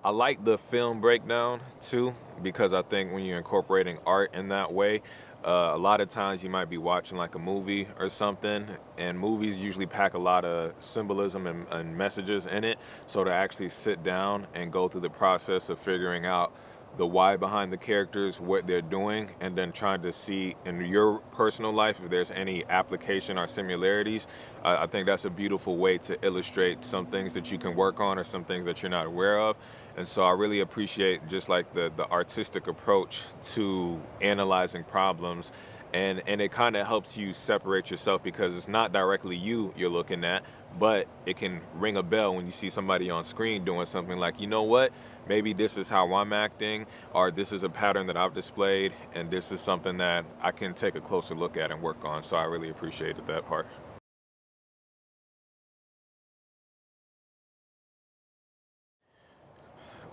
I like the film breakdown too, because I think when you're incorporating art in that way, a lot of times you might be watching like a movie or something, and movies usually pack a lot of symbolism and messages in it. So to actually sit down and go through the process of figuring out the why behind the characters, what they're doing, and then trying to see in your personal life if there's any application or similarities. I think that's a beautiful way to illustrate some things that you can work on or some things that you're not aware of. And so I really appreciate just like the artistic approach to analyzing problems. And it kind of helps you separate yourself because it's not directly you're looking at, but it can ring a bell when you see somebody on screen doing something like, you know what, maybe this is how I'm acting, or this is a pattern that I've displayed, and this is something that I can take a closer look at and work on. So I really appreciated that part.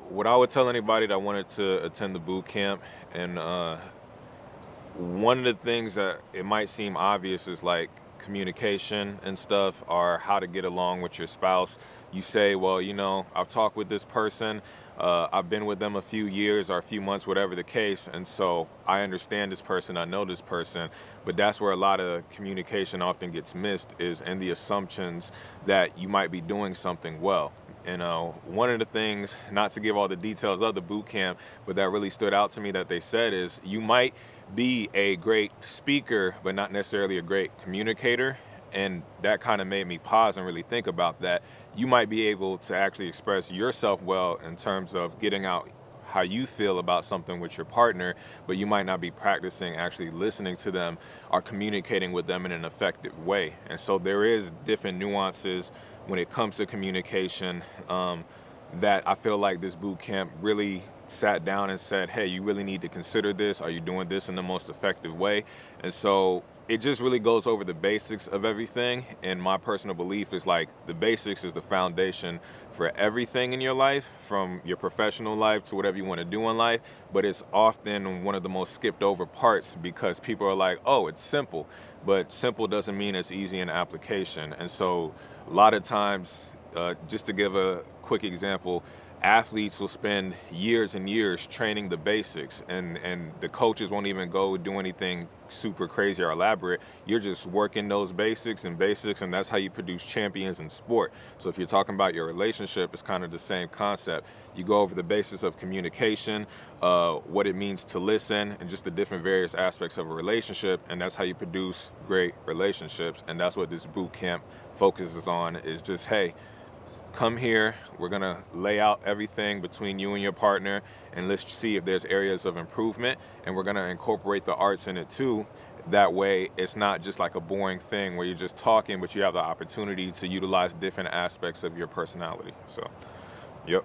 What I would tell anybody that wanted to attend the boot camp, and one of the things that it might seem obvious is like communication and stuff, or how to get along with your spouse. You say, well, you know, I've talked with this person, I've been with them a few years or a few months, whatever the case, and so I understand this person, I know this person. But that's where a lot of communication often gets missed, is in the assumptions that you might be doing something well. And one of the things, not to give all the details of the boot camp, but that really stood out to me that they said is you might be a great speaker, but not necessarily a great communicator. And that kind of made me pause and really think about that. You might be able to actually express yourself well in terms of getting out how you feel about something with your partner, but you might not be practicing actually listening to them or communicating with them in an effective way. And so there is different nuances when it comes to communication, that I feel like this boot camp really sat down and said, hey, you really need to consider this. Are you doing this in the most effective way? And so it just really goes over the basics of everything. And my personal belief is like the basics is the foundation for everything in your life, from your professional life to whatever you want to do in life. But it's often one of the most skipped over parts because people are like, oh, it's simple. But simple doesn't mean it's easy in application. And so a lot of times, just to give a quick example, athletes will spend years and years training the basics, and the coaches won't even go do anything super crazy or elaborate. You're just working those basics, and that's how you produce champions in sport. So if you're talking about your relationship, it's kind of the same concept. You go over the basis of communication, what it means to listen, and just the different various aspects of a relationship, and that's how you produce great relationships. And that's what this boot camp focuses on, is just, hey, come here, we're gonna lay out everything between you and your partner, and let's see if there's areas of improvement, and we're gonna incorporate the arts in it too. That way it's not just like a boring thing where you're just talking, but you have the opportunity to utilize different aspects of your personality. So, yep.